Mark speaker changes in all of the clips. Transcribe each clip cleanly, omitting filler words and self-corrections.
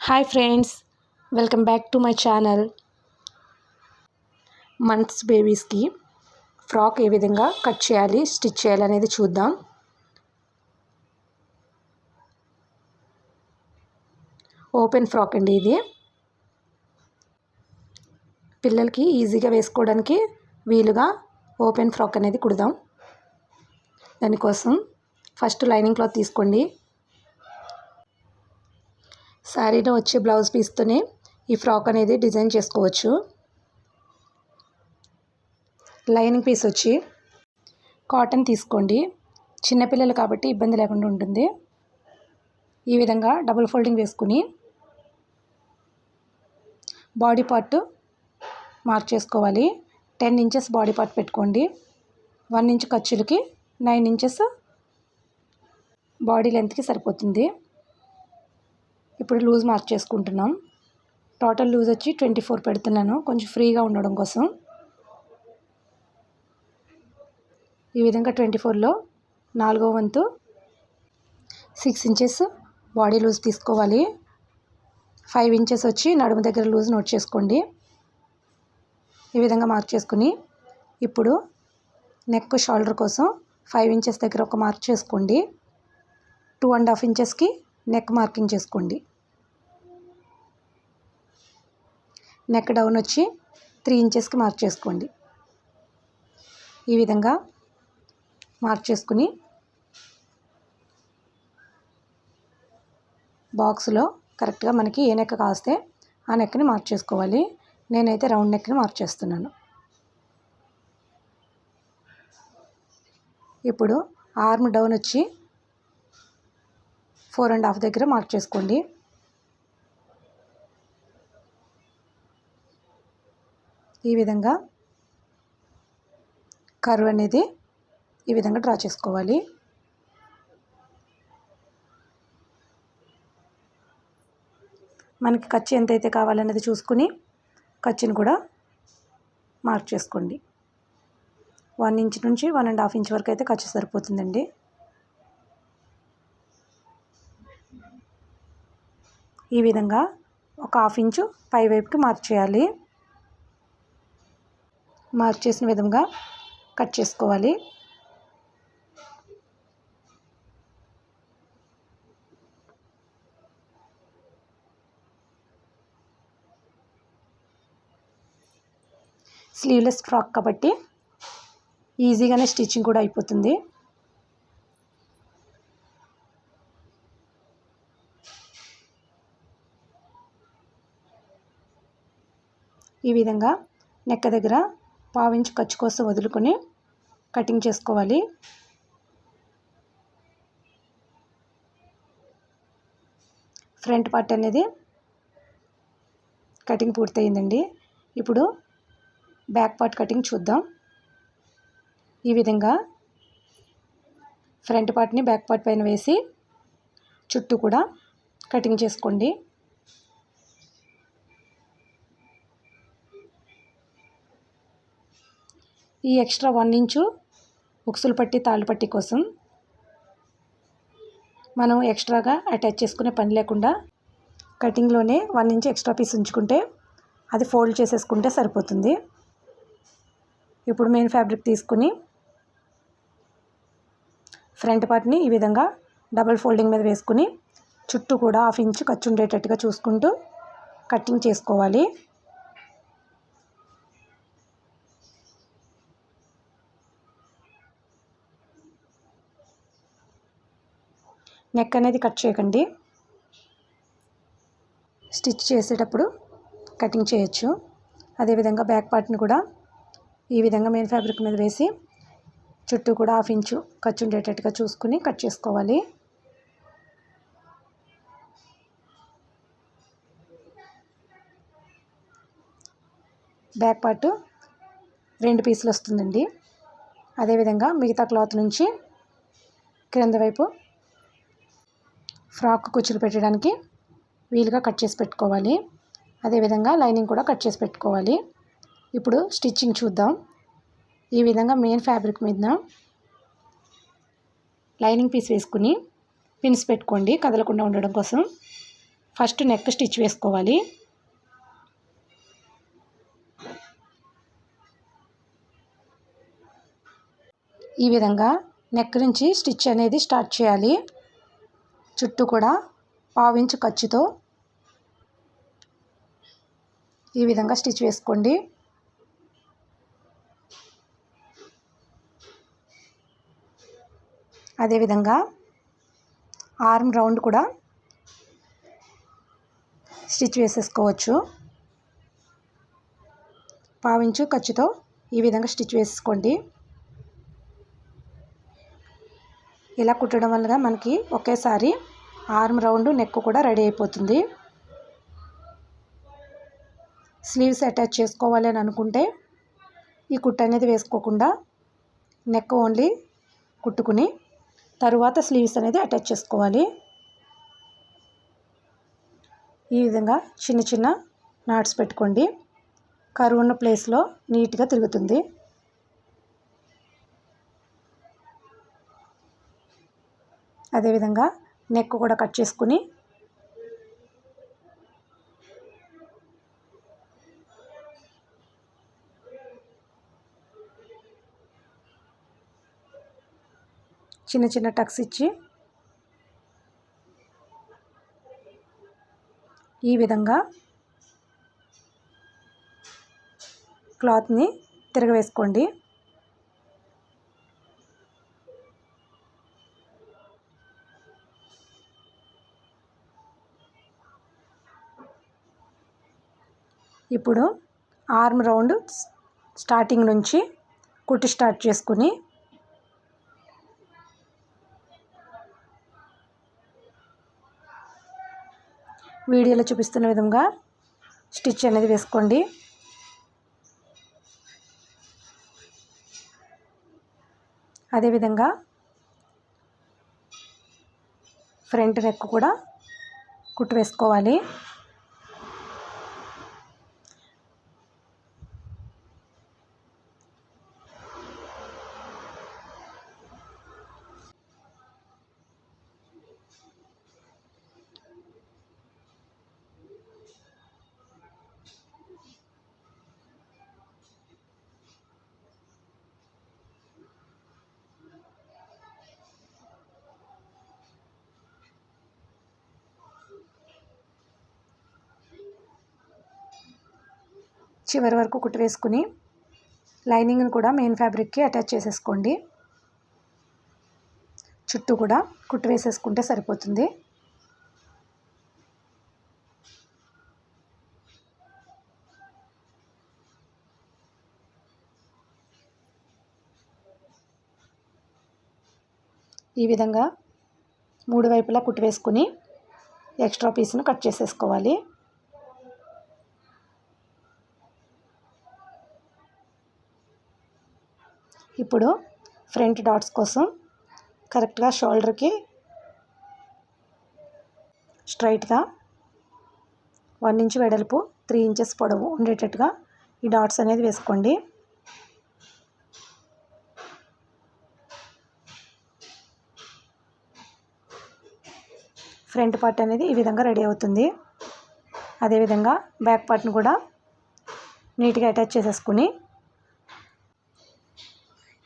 Speaker 1: Hi friends, welcome back to my channel. Months బేబీస్కి frock ఏ విధంగా కట్ చేయాలి, స్టిచ్ చేయాలి అనేది చూద్దాం. ఓపెన్ ఫ్రాక్ అండి ఇది. పిల్లలకి ఈజీగా వేసుకోవడానికి వీలుగా ఓపెన్ ఫ్రాక్ అనేది కుడదాం. దానికోసం ఫస్ట్ లైనింగ్ క్లాత్ తీసుకోండి. శారీలో వచ్చే బ్లౌజ్ పీస్తోనే ఈ ఫ్రాక్ అనేది డిజైన్ చేసుకోవచ్చు. లైనింగ్ పీస్ వచ్చి కాటన్ తీసుకోండి. చిన్నపిల్లలు కాబట్టి ఇబ్బంది లేకుండా ఉంటుంది. ఈ విధంగా డబుల్ ఫోల్డింగ్ వేసుకుని బాడీ పార్ట్ మార్క్ చేసుకోవాలి. 10 ఇంచెస్ బాడీ పార్ట్ పెట్టుకోండి. 1 ఇంచ్ ఖర్చులకి 9 ఇంచెస్ బాడీ లెంత్కి సరిపోతుంది. ఇప్పుడు లూజ్ మార్క్ చేసుకుంటున్నాం. టోటల్ లూజ్ వచ్చి 24 పెడుతున్నాను, కొంచెం ఫ్రీగా ఉండడం కోసం. ఈ విధంగా 24లో 4వ వంతు 6 ఇంచెస్ బాడీ లూజ్ తీసుకోవాలి. 5 ఇంచెస్ వచ్చి నడుము దగ్గర లూజ్ నోట్ చేసుకోండి. ఈ విధంగా మార్క్ చేసుకుని ఇప్పుడు నెక్ షోల్డర్ కోసం 5 ఇంచెస్ దగ్గర ఒక మార్క్ చేసుకోండి. 2.5 ఇంచెస్కి నెక్ మార్కింగ్ చేసుకోండి. నెక్ డౌన్ వచ్చి 3 ఇంచెస్కి మార్క్ చేసుకోండి. ఈ విధంగా మార్క్ చేసుకుని బాక్స్లో కరెక్ట్గా మనకి ఏ నెక్ కాస్తే ఆ నెక్ని మార్క్ చేసుకోవాలి. నేనైతే రౌండ్ నెక్ని మార్క్ చేస్తున్నాను. ఇప్పుడు ఆర్మ్ డౌన్ వచ్చి 4.5 దగ్గర మార్క్ చేసుకోండి. ఈ విధంగా కర్వ్ అనేది ఈ విధంగా డ్రా చేసుకోవాలి. మనకి ఖర్చు ఎంతైతే కావాలనేది చూసుకుని ఖర్చుని కూడా మార్క్ చేసుకోండి. 1 ఇంచ్ నుంచి 1.5 ఇంచ్ వరకు అయితే ఖర్చు సరిపోతుందండి. ఈ విధంగా ఒక 1/2 ఇంచు పై వైపుకి మార్క్ చేయాలి. మార్క్ చేసిన విధంగా కట్ చేసుకోవాలి. స్లీవ్లెస్ ఫ్రాక్ కాబట్టి ఈజీగానే స్టిచ్చింగ్ కూడా అయిపోతుంది. ఈ విధంగా నెక్ దగ్గర 1/2 ఇంచ్ ఖర్చు కోసం వదులుకొని కటింగ్ చేసుకోవాలి. ఫ్రంట్ పార్ట్ అనేది కటింగ్ పూర్తయిందండి. ఇప్పుడు బ్యాక్ పార్ట్ కటింగ్ చూద్దాం. ఈ విధంగా ఫ్రంట్ పార్ట్ని బ్యాక్ పార్ట్ పైన వేసి చుట్టూ కూడా కటింగ్ చేసుకోండి. ఈ ఎక్స్ట్రా 1 ఇంచు ఉక్సులు పట్టి తాళ్ళు పట్టి కోసం మనం ఎక్స్ట్రాగా అటాచ్ చేసుకునే పని లేకుండా కటింగ్లోనే 1 ఇంచ్ ఎక్స్ట్రా పీస్ ఉంచుకుంటే అది ఫోల్డ్ చేసేసుకుంటే సరిపోతుంది. ఇప్పుడు మెయిన్ ఫ్యాబ్రిక్ తీసుకుని ఫ్రంట్ పార్ట్ని ఈ విధంగా డబల్ ఫోల్డింగ్ మీద వేసుకుని చుట్టూ కూడా 1/2 ఇంచ్ ఖర్చు ఉండేటట్టుగా చూసుకుంటూ కటింగ్ చేసుకోవాలి. నెక్ అనేది కట్ చేయకండి. స్టిచ్ చేసేటప్పుడు కటింగ్ చేయొచ్చు. అదేవిధంగా బ్యాక్ పార్ట్ని కూడా ఈ విధంగా మెయిన్ ఫ్యాబ్రిక్ మీద వేసి చుట్టూ కూడా 1/2 ఇంచు ఖర్చు ఉండేటట్టుగా చూసుకుని కట్ చేసుకోవాలి. బ్యాక్ పార్ట్ 2 పీసులు వస్తుందండి. అదేవిధంగా మిగతా క్లాత్ నుంచి క్రింద వైపు ఫ్రాక్ కుచ్చులు పెట్టడానికి వీలుగా కట్ చేసి పెట్టుకోవాలి. అదేవిధంగా లైనింగ్ కూడా కట్ చేసి పెట్టుకోవాలి. ఇప్పుడు స్టిచ్చింగ్ చూద్దాం. ఈ విధంగా మెయిన్ ఫ్యాబ్రిక్ మీద లైనింగ్ పీస్ వేసుకుని పిన్స్ పెట్టుకోండి కదలకుండా ఉండడం కోసం. ఫస్ట్ నెక్ స్టిచ్ వేసుకోవాలి. ఈ విధంగా నెక్ నుంచి స్టిచ్ అనేది స్టార్ట్ చేయాలి. చుట్టూ కూడా 1/2 ఇంచు ఖర్చుతో ఈ విధంగా స్టిచ్ వేసుకోండి. అదేవిధంగా ఆర్మ్ రౌండ్ కూడా స్టిచ్ వేసేసుకోవచ్చు. 1/2 ఇంచు ఖర్చుతో ఈ విధంగా స్టిచ్ వేసుకోండి. ఇలా కుట్టడం వల్ల మనకి ఒకేసారి ఆర్మ్ రౌండ్ నెక్ కూడా రెడీ అయిపోతుంది. స్లీవ్స్ అటాచ్ చేసుకోవాలి అని అనుకుంటే ఈ కుట్టు అనేది వేసుకోకుండా నెక్ ఓన్లీ కుట్టుకుని తరువాత స్లీవ్స్ అనేది అటాచ్ చేసుకోవాలి. ఈ విధంగా చిన్న చిన్న నాట్స్ పెట్టుకోండి. కర్వ్ ఉన్న ప్లేస్లో నీట్గా తిరుగుతుంది. అదేవిధంగా నెక్ కూడా కట్ చేసుకుని చిన్న చిన్న టక్స్ ఇచ్చి ఈ విధంగా క్లాత్ని తిరగవేసుకోండి. ఇప్పుడు ఆర్మ్ రౌండ్ స్టార్టింగ్ నుంచి కుట్టు స్టార్ట్ చేసుకుని వీడియోలో చూపిస్తున్న విధంగా స్టిచ్ అనేది వేసుకోండి. అదేవిధంగా ఫ్రంట్ నెక్ కూడా కుట్టు వేసుకోవాలి. చివరి వరకు కుట్టు వేసుకుని లైనింగ్ని కూడా మెయిన్ ఫ్యాబ్రిక్కి అటాచ్ చేసేసుకోండి. చుట్టూ కూడా కుట్టు వేసేసుకుంటే సరిపోతుంది. ఈ విధంగా 3 వైపులా కుట్టు వేసుకుని ఎక్స్ట్రా పీస్ను కట్ చేసేసుకోవాలి. ఇప్పుడు ఫ్రంట్ డాట్స్ కోసం కరెక్ట్గా షోల్డర్కి స్ట్రైట్గా 1 ఇంచ్ వెడల్పు 3 ఇంచెస్ పొడవు ఉండేటట్టుగా ఈ డాట్స్ అనేది వేసుకోండి. ఫ్రంట్ పార్ట్ అనేది ఈ విధంగా రెడీ అవుతుంది. అదేవిధంగా బ్యాక్ పార్ట్ను కూడా నీట్గా అటాచ్ చేసేసుకుని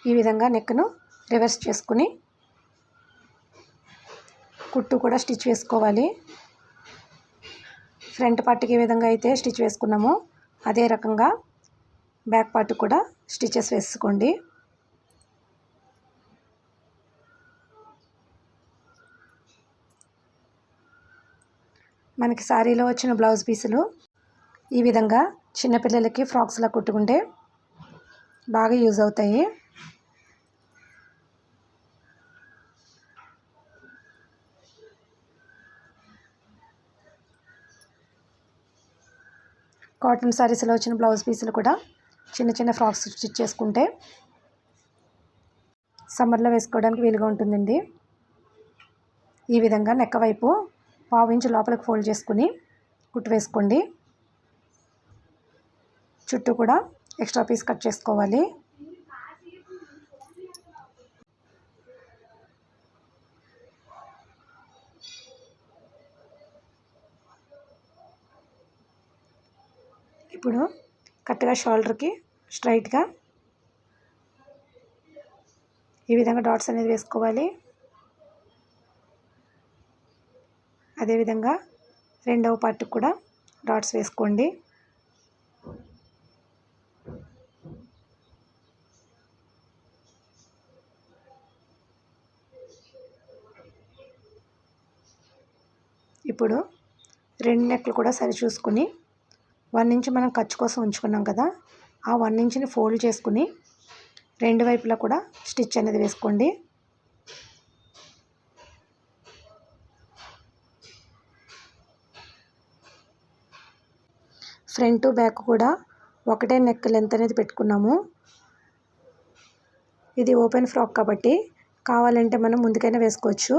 Speaker 1: ఈ విధంగా నెక్ను రివర్స్ చేసుకుని కుట్టు కూడా స్టిచ్ వేసుకోవాలి. ఫ్రంట్ పార్ట్కి ఏ విధంగా అయితే స్టిచ్ వేసుకున్నామో అదే రకంగా బ్యాక్ పార్ట్ కూడా స్టిచెస్ వేసుకోండి. మనకి శారీలో వచ్చిన బ్లౌజ్ పీసులు ఈ విధంగా చిన్నపిల్లలకి ఫ్రాక్స్లా కుట్టుకుంటే బాగా యూజ్ అవుతాయి. కాటన్ శారీస్లో వచ్చిన బ్లౌజ్ పీసులు కూడా చిన్న చిన్న ఫ్రాక్స్ స్టిచ్ చేసుకుంటే సమ్మర్లో వేసుకోవడానికి వీలుగా ఉంటుందండి. ఈ విధంగా నెక్క వైపు 1/2 ఇంచ్ లోపలికి ఫోల్డ్ చేసుకుని కుట్టు వేసుకోండి. చుట్టూ కూడా ఎక్స్ట్రా పీస్ కట్ చేసుకోవాలి. ఇప్పుడు కరెక్ట్గా షోల్డర్కి స్ట్రైట్గా ఈ విధంగా డాట్స్ అనేది వేసుకోవాలి. అదేవిధంగా రెండవ పార్ట్కి కూడా డాట్స్ వేసుకోండి. ఇప్పుడు రెండు నెక్లు కూడా సరి చూసుకుని 1 ఇంచ్ మనం ఖర్చు కోసం ఉంచుకున్నాం కదా, ఆ 1 ఇంచ్ని ఫోల్డ్ చేసుకుని రెండు వైపులా కూడా స్టిచ్ అనేది వేసుకోండి. ఫ్రంట్ బ్యాక్ కూడా ఒకటే నెక్ లెంత్ అనేది పెట్టుకున్నాము. ఇది ఓపెన్ ఫ్రాక్ కాబట్టి కావాలంటే మనం ముందుకైనా వేసుకోవచ్చు,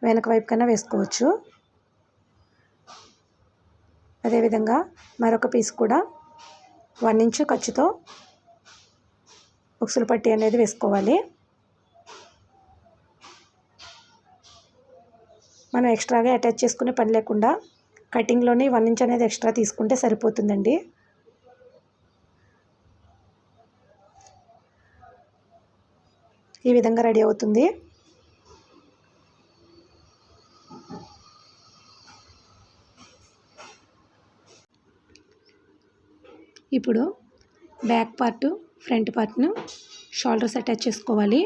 Speaker 1: వెనక వైపుకైనా వేసుకోవచ్చు. అదేవిధంగా మరొక పీస్ కూడా 1 ఇంచ్ ఖర్చుతో ఉక్సులు పట్టీ అనేది వేసుకోవాలి. మనం ఎక్స్ట్రాగా అటాచ్ చేసుకునే పని లేకుండా కటింగ్లోనే 1 ఇంచ్ అనేది ఎక్స్ట్రా తీసుకుంటే సరిపోతుందండి. ఈ విధంగా రెడీ అవుతుంది. ఇప్పుడు బ్యాక్ పార్ట్ ఫ్రంట్ పార్ట్ను షోల్డర్స్ అటాచ్ చేసుకోవాలి.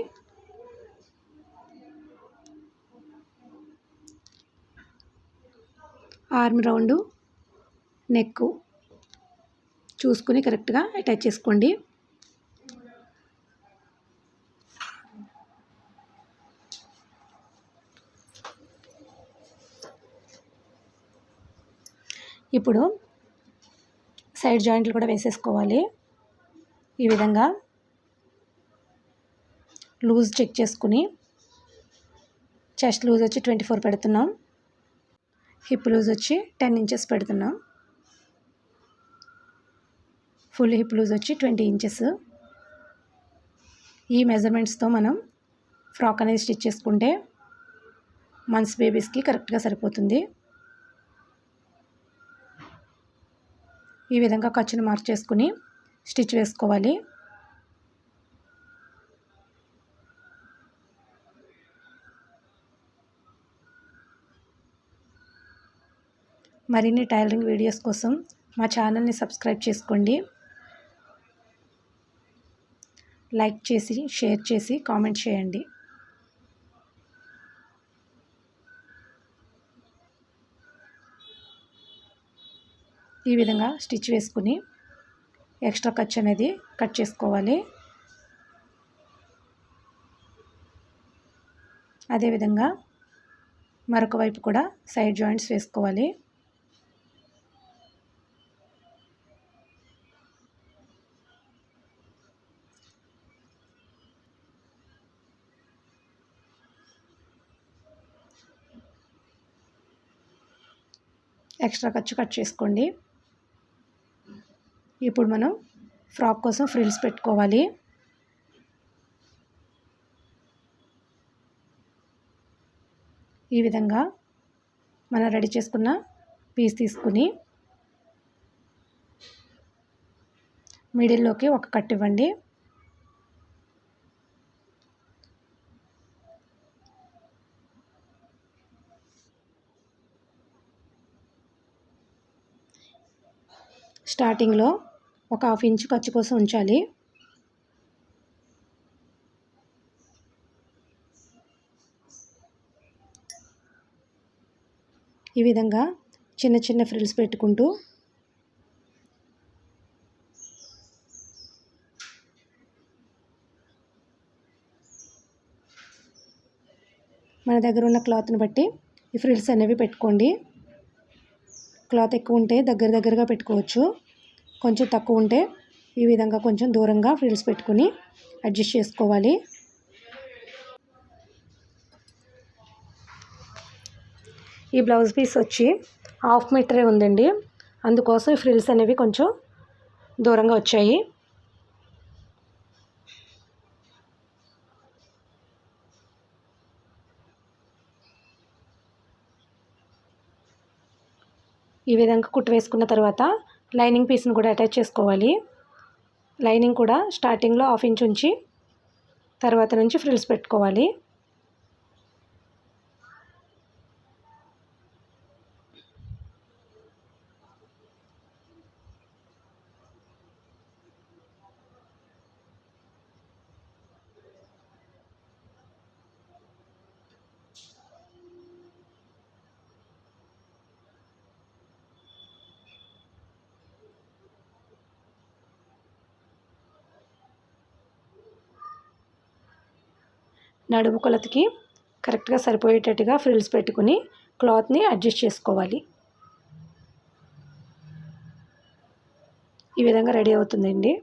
Speaker 1: ఆర్మ్ రౌండ్ నెక్ చూసుకుని కరెక్ట్గా అటాచ్ చేసుకోండి. ఇప్పుడు సైడ్ జాయింట్లు కూడా వేసేసుకోవాలి. ఈ విధంగా లూజ్ చెక్ చేసుకుని చెస్ట్ లూజ్ వచ్చి 24 పెడుతున్నాం, హిప్ లూజ్ వచ్చి 10 ఇంచెస్ పెడుతున్నాం, ఫుల్ హిప్ లూజ్ వచ్చి 20 ఇంచెస్. ఈ మెజర్మెంట్స్తో మనం ఫ్రాక్ అనేది స్టిచ్ చేసుకుంటే మంత్స్ బేబీస్కి కరెక్ట్గా సరిపోతుంది. ఈ విధంగా ఖర్చును మార్క్ చేసుకుని స్టిచ్ వేసుకోవాలి. మరిన్ని టైలరింగ్ వీడియోస్ కోసం మా ఛానల్ని సబ్స్క్రైబ్ చేసుకోండి. లైక్ చేసి షేర్ చేసి కామెంట్ చేయండి. ఈ విధంగా స్టిచ్ వేసుకుని ఎక్స్ట్రా ఖర్చు అనేది కట్ చేసుకోవాలి. అదేవిధంగా మరొక వైపు కూడా సైడ్ జాయింట్స్ వేసుకోవాలి. ఎక్స్ట్రా ఖర్చు కట్ చేసుకోండి. ఇప్పుడు మనం ఫ్రాక్ కోసం ఫ్రిల్స్ పెట్టుకోవాలి. ఈ విధంగా మనం రెడీ చేసుకున్న పీస్ తీసుకుని మిడిల్లోకి ఒక కట్ ఇవ్వండి. స్టార్టింగ్లో ఒక 1/2 ఇంచ్ ఖర్చు కోసం ఉంచాలి. ఈ విధంగా చిన్న చిన్న ఫ్రిల్స్ పెట్టుకుంటూ మన దగ్గర ఉన్న క్లాత్ని బట్టి ఈ ఫ్రిల్స్ అనేవి పెట్టుకోండి. క్లాత్ ఎక్కువ ఉంటే దగ్గరగా పెట్టుకోవచ్చు, కొంచెం తక్కువ ఉంటే ఈ విధంగా కొంచెం దూరంగా ఫ్రిల్స్ పెట్టుకుని అడ్జస్ట్ చేసుకోవాలి. ఈ బ్లౌజ్ పీస్ వచ్చి 1/2 మీటరే ఉందండి, అందుకోసం ఈ ఫ్రిల్స్ అనేవి కొంచెం దూరంగా వచ్చాయి. ఈ విధంగా కుట్టు వేసుకున్న తర్వాత లైనింగ్ పీస్ని కూడా అటాచ్ చేసుకోవాలి. లైనింగ్ కూడా స్టార్టింగ్లో 1/2 ఇంచ్ ఉంచి తర్వాత నుంచి ఫ్రిల్స్ పెట్టుకోవాలి. నడుము కొలతకి కరెక్ట్గా సరిపోయేటట్టుగా ఫ్రిల్స్ పెట్టుకుని క్లాత్ని అడ్జస్ట్ చేసుకోవాలి. ఈ విధంగా రెడీ అవుతుందండి.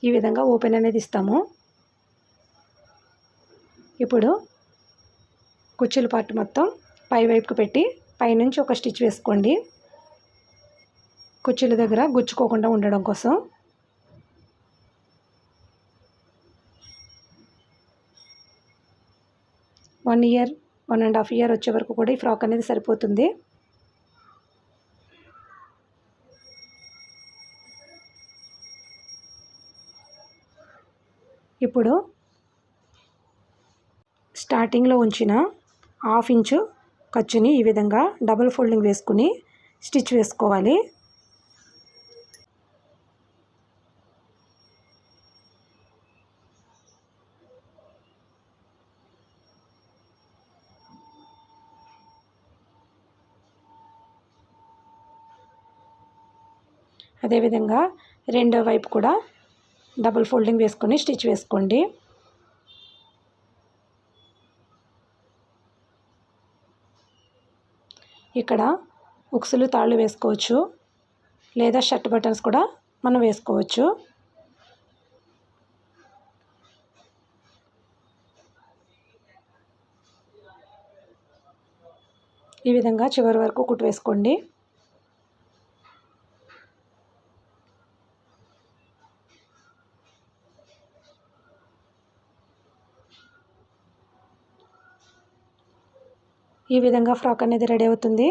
Speaker 1: ఈ విధంగా ఓపెన్ అనేది ఇస్తాము. ఇప్పుడు కుచ్చుల పార్ట్ మొత్తం పై వైపుకు పెట్టి పైనుంచి ఒక స్టిచ్ వేసుకోండి. కుచ్చుల దగ్గర గుచ్చుకోకుండా ఉండడం కోసం. వన్ ఇయర్ 1.5 ఇయర్ వచ్చే వరకు కూడా ఈ ఫ్రాక్ అనేది సరిపోతుంది. ఇప్పుడు స్టార్టింగ్లో ఉంచిన 1/2 ఇంచు ఖర్చుని ఈ విధంగా డబుల్ ఫోల్డింగ్ వేసుకుని స్టిచ్ వేసుకోవాలి. అదేవిధంగా రెండో వైపు కూడా డబుల్ ఫోల్డింగ్ వేసుకొని స్టిచ్ వేసుకోండి. ఇక్కడ ఉక్సులు తాళ్ళు వేసుకోవచ్చు, లేదా షర్ట్ బటన్స్ కూడా మనం వేసుకోవచ్చు. ఈ విధంగా చివరి వరకు కుట్టు వేసుకోండి. ఈ విధంగా ఫ్రాక్ అనేది రెడీ అవుతుంది.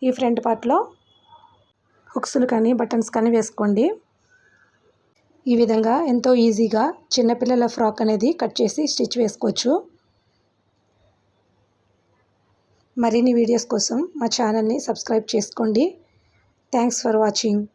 Speaker 1: ఈ ఫ్రంట్ పార్ట్లో హుక్స్లు కానీ బటన్స్ కానీ వేసుకోండి. ఈ విధంగా ఎంతో ఈజీగా చిన్నపిల్లల ఫ్రాక్ అనేది కట్ చేసి స్టిచ్ వేసుకోవచ్చు. మరిన్ని వీడియోస్ కోసం మా ఛానల్ని సబ్స్క్రైబ్ చేసుకోండి. Thanks for watching.